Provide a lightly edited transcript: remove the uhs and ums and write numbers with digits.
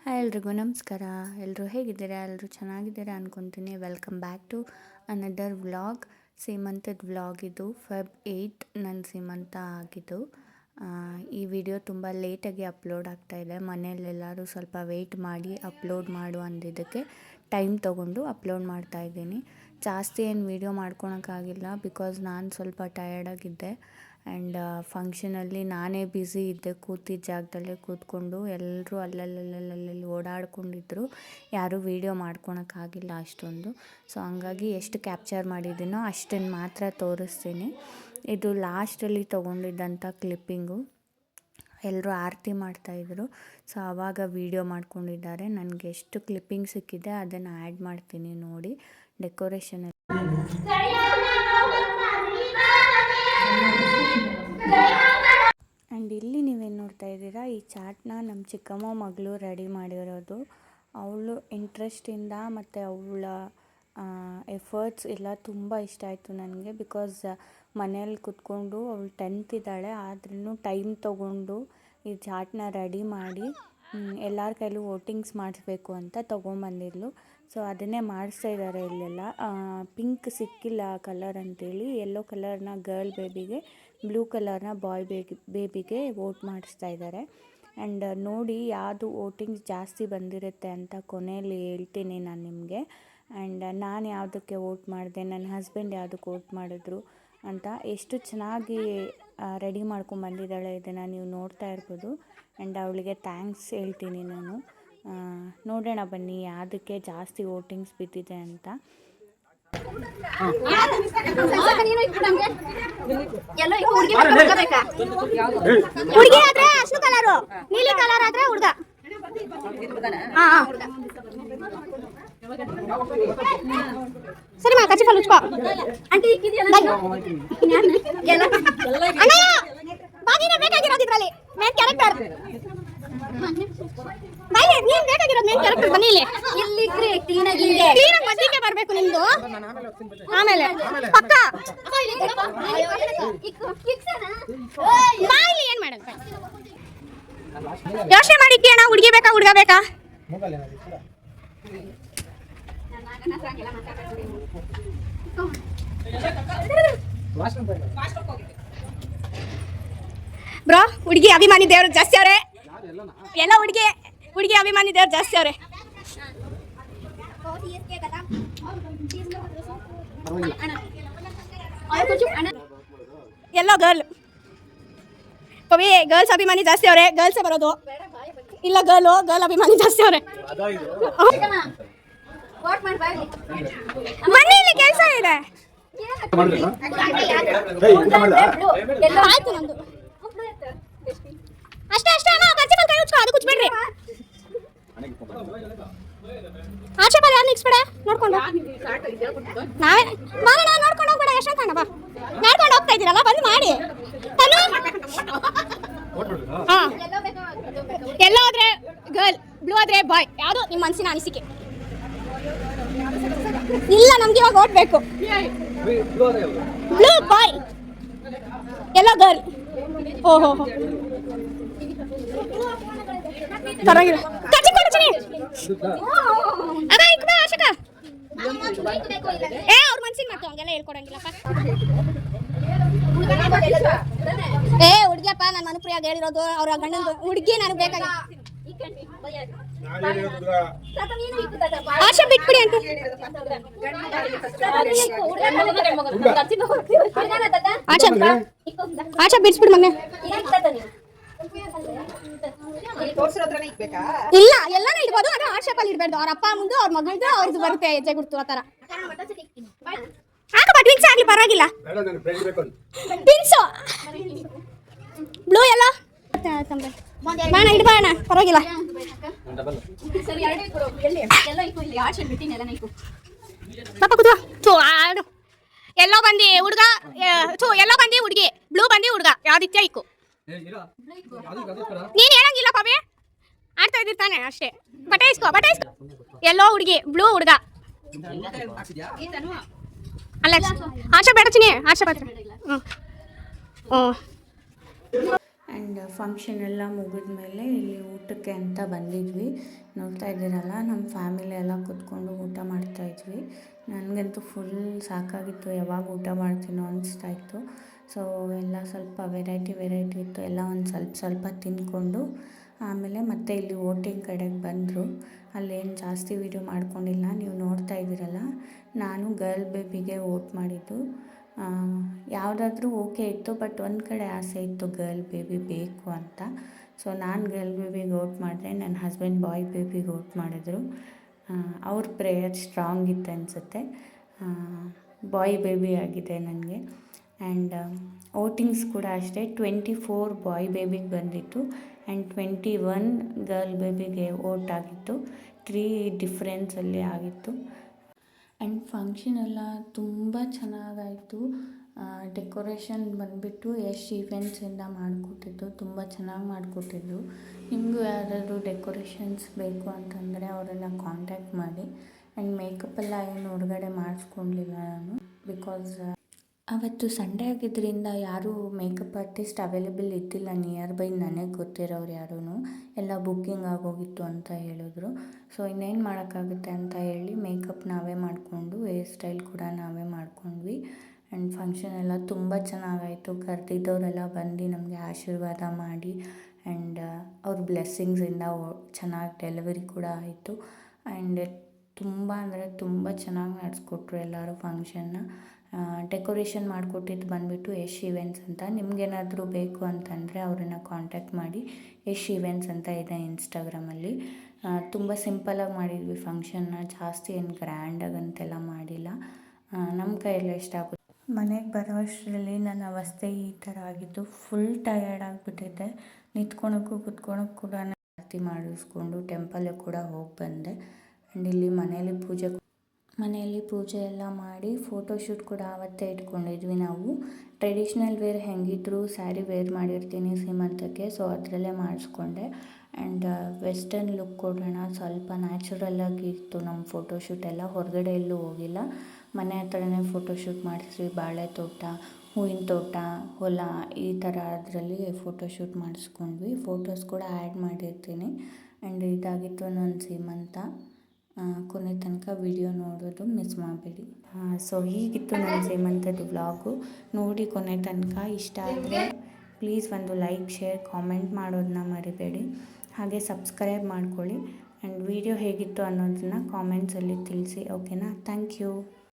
Hi ಎಲ್ರಿಗೂ ನಮಸ್ಕಾರ. ಎಲ್ಲರೂ ಹೇಗಿದ್ದೀರಾ? ಎಲ್ಲರೂ ಚೆನ್ನಾಗಿದ್ದೀರಾ ಅಂದ್ಕೊತೀನಿ. Welcome back to another vlog. ಸೀಮಂತದ ವ್ಲಾಗ್ ಇದು. ಫೆಬ್ 8 ನನ್ನ ಸೀಮಂತ ಆಗಿದ್ದು. ಈ ವಿಡಿಯೋ ತುಂಬ ಲೇಟಾಗಿ ಅಪ್ಲೋಡ್ ಆಗ್ತಾಯಿದೆ. ಮನೆಯಲ್ಲೆಲ್ಲರೂ ಸ್ವಲ್ಪ ವೆಯ್ಟ್ ಮಾಡಿ ಅಪ್ಲೋಡ್ ಮಾಡು ಅಂದಿದ್ದಕ್ಕೆ ಟೈಮ್ ತೊಗೊಂಡು ಅಪ್ಲೋಡ್ ಮಾಡ್ತಾಯಿದ್ದೀನಿ. ಜಾಸ್ತಿ ಏನು ವೀಡಿಯೋ ಮಾಡ್ಕೊಳಕ್ಕಾಗಿಲ್ಲ ಬಿಕಾಸ್ ನಾನು ಸ್ವಲ್ಪ ಟಯರ್ಡಾಗಿದ್ದೆ. ಆ್ಯಂಡ್ ಫಂಕ್ಷನಲ್ಲಿ ನಾನೇ ಬ್ಯುಸಿ ಇದ್ದೆ. ಕೂತಿದ್ದ ಜಾಗದಲ್ಲೇ ಕೂತ್ಕೊಂಡು ಎಲ್ಲರೂ ಅಲ್ಲಲ್ಲಿ ಓಡಾಡ್ಕೊಂಡಿದ್ರು. ಯಾರೂ ವೀಡಿಯೋ ಮಾಡ್ಕೊಳಕ್ಕಾಗಿಲ್ಲ ಅಷ್ಟೊಂದು. ಸೊ ಹಂಗಾಗಿ ಎಷ್ಟು ಕ್ಯಾಪ್ಚರ್ ಮಾಡಿದ್ದೀನೋ ಅಷ್ಟನ್ನು ಮಾತ್ರ ತೋರಿಸ್ತೀನಿ. ಇದು ಲಾಸ್ಟಲ್ಲಿ ತೊಗೊಂಡಿದ್ದಂಥ ಕ್ಲಿಪ್ಪಿಂಗು. ಎಲ್ಲರೂ ಆರತಿ ಮಾಡ್ತಾಯಿದ್ರು. ಸೊ ಆವಾಗ ವೀಡಿಯೋ ಮಾಡ್ಕೊಂಡಿದ್ದಾರೆ. ನನಗೆ ಎಷ್ಟು ಕ್ಲಿಪ್ಪಿಂಗ್ ಸಿಕ್ಕಿದೆ ಅದನ್ನು ಆ್ಯಡ್ ಮಾಡ್ತೀನಿ ನೋಡಿ. ಡೆಕೋರೇಷನ್ ಆ್ಯಂಡ್ ಇಲ್ಲಿ ನೀವೇನು ನೋಡ್ತಾ ಇದ್ದೀರಾ, ಈ ಚಾಟ್ನ ನಮ್ಮ ಚಿಕ್ಕಮ್ಮ ಮಗಳು ರೆಡಿ ಮಾಡಿರೋದು. ಅವಳು ಇಂಟ್ರೆಸ್ಟಿಂದ ಮತ್ತು ಅವಳ ಎಫರ್ಟ್ಸ್ ಎಲ್ಲ ತುಂಬ ಇಷ್ಟ ಆಯಿತು ನನಗೆ. ಬಿಕಾಸ್ ಮನೇಲಿ ಕೂತ್ಕೊಂಡು ಅವಳು 10th ಇದ್ದಾಳೆ, ಆದ್ರೂ ಟೈಮ್ ತೊಗೊಂಡು ಈ ಚಾಟ್ನ ರೆಡಿ ಮಾಡಿ ಎಲ್ಲರ ಕೈಲೂ ವೋಟಿಂಗ್ಸ್ ಮಾಡಿಸ್ಬೇಕು ಅಂತ ತೊಗೊಂಬಂದಿದ್ಲು. ಸೊ ಅದನ್ನೇ ಮಾಡಿಸ್ತಾ ಇದ್ದಾರೆ ಇಲ್ಲೆಲ್ಲ. ಪಿಂಕ್ ಸಿಕ್ಕಿಲ್ಲ ಕಲರ್ ಅಂತೇಳಿ ಯೆಲ್ಲೋ ಕಲರ್ನ ಗರ್ಲ್ ಬೇಬಿಗೆ, ಬ್ಲೂ ಕಲರ್ನ ಬಾಯ್ ಬೇಬಿಗೆ ವೋಟ್ ಮಾಡಿಸ್ತಾ ಇದ್ದಾರೆ. ಆ್ಯಂಡ್ ನೋಡಿ ಯಾವುದು ವೋಟಿಂಗ್ಸ್ ಜಾಸ್ತಿ ಬಂದಿರುತ್ತೆ ಅಂತ ಕೊನೆಯಲ್ಲಿ ಹೇಳ್ತೀನಿ ನಾನು ನಿಮಗೆ. ಆ್ಯಂಡ್ ನಾನು ಯಾವುದಕ್ಕೆ ವೋಟ್ ಮಾಡಿದೆ, ನನ್ನ ಹಸ್ಬೆಂಡ್ ಯಾವುದಕ್ಕೆ ವೋಟ್ ಮಾಡಿದ್ರು ಅಂತ ಎಷ್ಟು ಚೆನ್ನಾಗಿ ರೆಡಿ ಮಾಡ್ಕೊಂಬಂದಿದ್ದಾಳೆ. ಇದನ್ನು ನೀವು ನೋಡ್ತಾ ಇರ್ಬೋದು. ಆ್ಯಂಡ್ ಅವಳಿಗೆ ಥ್ಯಾಂಕ್ಸ್ ಹೇಳ್ತೀನಿ ನಾನು. ನೋಡೋಣ ಬನ್ನಿ ಯಾವುದಕ್ಕೆ ಜಾಸ್ತಿ ವೋಟಿಂಗ್ಸ್ ಬಿದ್ದಿದೆ ಅಂತ. ಹುಡುಗಿ ಆದ್ರೆ ಅಷ್ಟು ಕಲರು, ನೀಲಿ ಕಲರ್ ಆದ್ರೆ ಹುಡುಗ. ಸರಿ ಮಾ ಕಚ್ಚಿ ಫಲ್ ಉಚ್ಕೋ ಆಂಟಿ. ಬೇಕಾಗಿರೋದಿದ್ರಲ್ಲಿ ಮೇನ್ ಕ್ಯಾರೆಕ್ಟರ್. ನೀನ್ ಬೇಕಾಗಿರೋದು ಮೇನ್ ಕ್ಯಾರೆಕ್ಟರ್. ಬನ್ನಿ ಇಲ್ಲಿ ಕ್ಲೀನಾಗಿ ಮಧ್ಯಕ್ಕೆ ಬರ್ಬೇಕು ನಿಮ್ದು. ಆಮೇಲೆ ಪಕ್ಕ ಬಾಯಿಲಿ ಏನ್ ಮಾಡೋದು? ಯೋಚನೆ ಮಾಡಿದ್ದಿ ಅಣ್ಣ, ಹುಡುಗಿ ಬೇಕಾ ಹುಡುಗ ಬೇಕಾ? ಬ್ರೋ ಹುಡುಗಿ ಅಭಿಮಾನಿ ದೇವ್ರು ಜಾಸ್ತಿ ಅವ್ರೆ. ಎಲ್ಲ ಹುಡುಗಿ ಅಭಿಮಾನಿ ದೇವ್ರು ಜಾಸ್ತಿ ಅವ್ರೆ. ಎಲ್ಲೋ ಗರ್ಲ್ ಪವಿ ಗರ್ಲ್ಸ್ ಅಭಿಮಾನಿ ಜಾಸ್ತಿ ಅವ್ರೆ. ಗರ್ಲ್ಸೇ ಬರೋದು ಇಲ್ಲ, ಗರ್ಲ್ ಅಭಿಮಾನಿ ಜಾಸ್ತಿ ಅವ್ರೆ. ಮನೆಯಲ್ಲಿ ಕೆಲಸ ಇದೆ. ಆಯ್ತು ನಮ್ದು ಅಷ್ಟೇ ಅಣ್ಣ. ಕರ್ಚಿ ಕೈ ಉಚ್ಕೋ, ಅದು ಕುಚ್ಬೇಡ್ರಿ. ಆಚೆ ಬರ, ಯಾರು ನಿಕ್ಸ್ಬೇಡ ನೋಡ್ಕೊಂಡು. ನಾವೇ ಮಾಡೋಣ, ನೋಡ್ಕೊಂಡು ಹೋಗ್ಬೇಡ. ಎಷ್ಟೊಂದು ಹಂಗ ಬಾ, ನೋಡ್ಕೊಂಡು ಹೋಗ್ತಾ ಇದ್ದೀರಲ್ಲ, ಬಂದು ಮಾಡಿ. ಹಾಂ, ಎಲ್ಲೋ ಆದ್ರೆ ಗರ್ಲ್, ಬ್ಲೂ ಆದ್ರೆ ಬಾಯ್. ಯಾವುದು ನಿಮ್ಮ ಮನಸ್ಸಿನ ಅನಿಸಿಕೆ? ಇಲ್ಲ, ನಮ್ಗೆ ಇವಾಗ ಓಟ್ ಬೇಕು. ಬ್ಲೂ ಬಾಯ್, ಎಲ್ಲೋ ಗರ್ಲ್. ಓಹೋ ಪರವಾಗಿಲ್ಲ. ಕಚ್ಚಿ ಕೊಡ್ತೀನಿ. ಅದ ಇಕ್ಬಾ ಆಶಕ. ಅವ್ರ ಮನ್ಸಿಗೆ ಮಾತು ಹಂಗೆಲ್ಲ ಹೇಳ್ಕೊಡಂಗಿಲ್ಲಪ್ಪ. ಹುಡುಗಿಯಪ್ಪ, ನಾನು ಮನುಪ್ರಿಯಾಗ ಹೇಳಿರೋದು ಅವ್ರ ಗಂಡನ ಹುಡುಗಿ ನನಗೆ ಬೇಕಾಗಿ. ಆಶಾ ಬಿಟ್ಬಿಡಿ ಅಂತ. ಆಶಾ ಬಿಡಿಸ್ಬಿಡಿ ಮಮ್ಮಿ. ಇಲ್ಲ, ಎಲ್ಲಾನು ಇಡ್ಬೋದು, ಅದು ಆಕ್ಷೇಪಲ್ಲಿ ಇಡಬಾರ್ದು. ಅವ್ರ ಅಪ್ಪ ಮುಂದೆ ಅವ್ರ ಮಗಳದು ಅವ್ರದ್ದು ಬರುತ್ತೆ ಹೆಜ್ಜೆ ಗುರ್ತು ಆ ಥರ. ಹಾಕಪ್ಪ, ಟ್ವಿನ್ಸ್ ಆಗಲಿ ಪರವಾಗಿಲ್ಲ. ಟ್ವಿನ್ಸು ಬ್ಲೂ ಎಲ್ಲ ಬಾಣ ಇಡ್ಬೋಣ, ಪರವಾಗಿಲ್ಲ. ಪಾಪ ಕೂತು ಆಡು. ಎಲ್ಲೋ ಬಂದು ಹುಡುಗ, ಎಲ್ಲೋ ಬಂದು ಹುಡುಗಿ, ಬ್ಲೂ ಬಂದು ಹುಡುಗ. ಯಾವ್ದಿತ್ಯ ಇಕ್ಕು ನೀನ್ ಹೇಳಂಗಿಲ್ಲ ಪಾಪಿ. ಆಡ್ತಾ ಇದ್ದಿರ್ತಾನೆ ಅಷ್ಟೇ. ಬಟಾಯಿಸ್ಕೋ. ಎಲ್ಲೋ ಹುಡುಗಿ, ಬ್ಲೂ ಹುಡುಗ. ಅಲ್ಲ ಆಶಾ ಬೇಡ ಚಿನಿ, ಆಶಾ ಪಾತ್ರ. ಆ್ಯಂಡ್ ಆ್ಯಂಡ್ ಫಂಕ್ಷನ್ ಎಲ್ಲ ಮುಗಿದ್ಮೇಲೆ ಇಲ್ಲಿ ಊಟಕ್ಕೆ ಅಂತ ಬಂದಿದ್ವಿ. ನೋಡ್ತಾ ಇದ್ದೀರಲ್ಲ, ನಮ್ಮ ಫ್ಯಾಮಿಲಿ ಎಲ್ಲ ಕೂತ್ಕೊಂಡು ಊಟ ಮಾಡ್ತಾಯಿದ್ವಿ. ನನಗಂತೂ ಫುಲ್ ಸಾಕಾಗಿತ್ತು, ಯಾವಾಗ ಊಟ ಮಾಡ್ತೀನೋ ಅನಿಸ್ತಾಯಿತ್ತು. ಸೊ ಎಲ್ಲ ಸ್ವಲ್ಪ ವೆರೈಟಿ ಇತ್ತು, ಎಲ್ಲ ಒಂದು ಸ್ವಲ್ಪ ತಿಂದ್ಕೊಂಡು ಆಮೇಲೆ ಮತ್ತೆ ಇಲ್ಲಿ ವೋಟಿಂಗ್ ಕಡೆಗೆ ಬಂದರು. ಅಲ್ಲೇನು ಜಾಸ್ತಿ ವೀಡಿಯೋ ಮಾಡ್ಕೊಂಡಿಲ್ಲ, ನೀವು ನೋಡ್ತಾ ಇದ್ದೀರಲ್ಲ. ನಾನು ಗರ್ಲ್ ಬೇಬಿಗೆ ವೋಟ್ ಮಾಡಿದ್ದು. ಯಾವುದಾದ್ರೂ ಓಕೆ ಇತ್ತು, ಬಟ್ ಒಂದು ಕಡೆ ಆಸೆ ಇತ್ತು ಗರ್ಲ್ ಬೇಬಿ ಬೇಕು ಅಂತ. ಸೊ ನಾನು ಗರ್ಲ್ ಬೇಬಿಗೆ ವೋಟ್ ಮಾಡಿದೆ, ನನ್ನ ಹಸ್ಬೆಂಡ್ ಬಾಯ್ ಬೇಬಿಗೆ ವೋಟ್ ಮಾಡಿದ್ರು. ಅವ್ರ ಪ್ರೇಯರ್ ಸ್ಟ್ರಾಂಗ್ ಇತ್ತು ಅನಿಸುತ್ತೆ. ಬಾಯ್ ಬೇಬಿ ಆಗಿದೆ ನನಗೆ. ಆ್ಯಂಡ್ ವೋಟಿಂಗ್ಸ್ ಕೂಡ ಅಷ್ಟೇ, 24 ಬಾಯ್ ಬೇಬಿಗೆ ಬಂದಿತ್ತು ಆ್ಯಂಡ್ 21 ಗರ್ಲ್ ಬೇಬಿಗೆ ವೋಟ್ ಆಗಿತ್ತು. 3 ಡಿಫ್ರೆನ್ಸಲ್ಲಿ ಆಗಿತ್ತು. ಆ್ಯಂಡ್ ಫಂಕ್ಷನ್ ಎಲ್ಲ ತುಂಬ ಚೆನ್ನಾಗಾಯಿತು. ಡೆಕೋರೇಷನ್ ಬಂದುಬಿಟ್ಟು ಯಶ್ ಈವೆಂಟ್ಸಿಂದ ಮಾಡಿಕೊಟ್ಟಿದ್ದು, ತುಂಬ ಚೆನ್ನಾಗಿ ಮಾಡಿಕೊಟ್ಟಿದ್ರು. ನಿಮಗೂ ಯಾರಾದರೂ ಡೆಕೋರೇಷನ್ಸ್ ಬೇಕು ಅಂತಂದರೆ ಅವರನ್ನು ಕಾಂಟ್ಯಾಕ್ಟ್ ಮಾಡಿ. ಆ್ಯಂಡ್ ಮೇಕಪ್ ಎಲ್ಲ ಏನು ಹೊರಗಡೆ ಮಾಡಿಸ್ಕೊಳ್ಲಿಲ್ಲ ನಾನು, ಬಿಕಾಸ್ ಅವತ್ತು ಸಂಡೇ ಆಗಿದ್ದರಿಂದ ಯಾರೂ ಮೇಕಪ್ ಆರ್ಟಿಸ್ಟ್ ಅವೈಲೇಬಲ್ ಇದ್ದಿಲ್ಲ ನಿಯರ್ ಬೈ, ನನಗೆ ಗೊತ್ತಿರೋರು ಯಾರೂ. ಎಲ್ಲ ಬುಕ್ಕಿಂಗ್ ಆಗೋಗಿತ್ತು ಅಂತ ಹೇಳಿದ್ರು. ಸೊ ಇನ್ನೇನು ಮಾಡೋಕ್ಕಾಗುತ್ತೆ ಅಂತ ಹೇಳಿ ಮೇಕಪ್ ನಾವೇ ಮಾಡಿಕೊಂಡು, ಹೇರ್ ಸ್ಟೈಲ್ ಕೂಡ ನಾವೇ ಮಾಡ್ಕೊಂಡ್ವಿ. ಆ್ಯಂಡ್ ಫಂಕ್ಷನ್ ಎಲ್ಲ ತುಂಬ ಚೆನ್ನಾಗಾಯಿತು. ಕರೆದಿದ್ದವರೆಲ್ಲ ಬಂದು ನಮಗೆ ಆಶೀರ್ವಾದ ಮಾಡಿ ಆ್ಯಂಡ್ ಅವ್ರ ಬ್ಲೆಸ್ಸಿಂಗ್ಸಿಂದ ಚೆನ್ನಾಗಿ ಡೆಲಿವರಿ ಕೂಡ ಆಯಿತು. ಆ್ಯಂಡ್ ತುಂಬ ಅಂದರೆ ತುಂಬ ಚೆನ್ನಾಗಿ ನಡೆಸ್ಕೊಟ್ರು ಎಲ್ಲರೂ ಫಂಕ್ಷನ್ನ. ಡೆಕೋರೇಷನ್ ಮಾಡಿಕೊಟ್ಟಿದ್ದು ಬಂದುಬಿಟ್ಟು ಯಶ್ ಈವೆಂಟ್ಸ್ ಅಂತ. ನಿಮಗೇನಾದರೂ ಬೇಕು ಅಂತಂದರೆ ಅವರನ್ನು ಕಾಂಟ್ಯಾಕ್ಟ್ ಮಾಡಿ. ಯಶ್ ಈವೆಂಟ್ಸ್ ಅಂತ ಇದೆ ಇನ್ಸ್ಟಾಗ್ರಾಮಲ್ಲಿ. ತುಂಬ ಸಿಂಪಲಾಗಿ ಮಾಡಿದ್ವಿ ಫಂಕ್ಷನ್ನ, ಜಾಸ್ತಿ ಏನು ಗ್ರ್ಯಾಂಡಾಗಂತೆಲ್ಲ ಮಾಡಿಲ್ಲ. ನಮ್ಮ ಕೈಯೆಲ್ಲ ಎಷ್ಟಾಗುತ್ತೆ. ಮನೆಗೆ ಬರೋ ಅಷ್ಟರಲ್ಲಿ ನನ್ನ ಅವಸ್ಥೆ ಈ ಥರ ಆಗಿದ್ದು. Full tired ಆಗಿಬಿಟ್ಟಿದ್ದೆ. ನಿಂತ್ಕೊಳಕ್ಕೂ ಕೂತ್ಕೊಳಕ್ಕೆ ಕೂಡ ಆರತಿ ಮಾಡಿಸ್ಕೊಂಡು ಟೆಂಪಲ್ಗೆ ಕೂಡ ಹೋಗಿ ಬಂದೆ. ಆ್ಯಂಡ್ ಇಲ್ಲಿ ಮನೆಯಲ್ಲಿ ಪೂಜೆ ಎಲ್ಲ ಮಾಡಿ ಫೋಟೋಶೂಟ್ ಕೂಡ ಆವತ್ತೇ ಇಟ್ಕೊಂಡಿದ್ವಿ ನಾವು. ಟ್ರೆಡಿಷ್ನಲ್ ವೇರ್ ಹೆಂಗಿದ್ರು ಸ್ಯಾರಿ ವೇರ್ ಮಾಡಿರ್ತೀನಿ ಸೀಮಂತಕ್ಕೆ, ಸೊ ಅದರಲ್ಲೇ ಮಾಡಿಸ್ಕೊಂಡೆ. ಆ್ಯಂಡ್ ವೆಸ್ಟರ್ನ್ ಲುಕ್ ಕೊಡೋಣ, ಸ್ವಲ್ಪ ನ್ಯಾಚುರಲ್ಲಾಗಿತ್ತು ನಮ್ಮ ಫೋಟೋಶೂಟ್ ಎಲ್ಲ. ಹೊರಗಡೆ ಎಲ್ಲೂ ಹೋಗಿಲ್ಲ, ಮನೆ ಹತ್ರನೇ ಫೋಟೋಶೂಟ್ ಮಾಡಿಸ್ರಿ. ಬಾಳೆ ತೋಟ, ಹೂವಿನ ತೋಟ, ಹೊಲ, ಈ ಥರ ಅದರಲ್ಲಿ ಫೋಟೋಶೂಟ್ ಮಾಡಿಸ್ಕೊಂಡ್ವಿ. ಫೋಟೋಸ್ ಕೂಡ ಆ್ಯಡ್ ಮಾಡಿರ್ತೀನಿ. ಆ್ಯಂಡ್ ಇದಾಗಿತ್ತು ನನ್ನ ಸೀಮಂತ. ಕೊನೆ ತನಕ ವಿಡಿಯೋ ನೋಡೋದು ಮಿಸ್ ಮಾಡಬೇಡಿ. ಸೊ ಹೀಗಿತ್ತು ನನ್ನ ಸೀಮಂತದ ವ್ಲಾಗು. ನೋಡಿ ಕೊನೆ ತನಕ. ಇಷ್ಟ ಆದರೆ ಪ್ಲೀಸ್ ಒಂದು ಲೈಕ್, ಶೇರ್, ಕಾಮೆಂಟ್ ಮಾಡೋದನ್ನ ಮರಿಬೇಡಿ. ಹಾಗೆ ಸಬ್ಸ್ಕ್ರೈಬ್ ಮಾಡ್ಕೊಳ್ಳಿ. ಆ್ಯಂಡ್ ವಿಡಿಯೋ ಹೇಗಿತ್ತು ಅನ್ನೋದನ್ನ ಕಾಮೆಂಟ್ಸಲ್ಲಿ ತಿಳಿಸಿ. ಓಕೆನಾ? Thank you.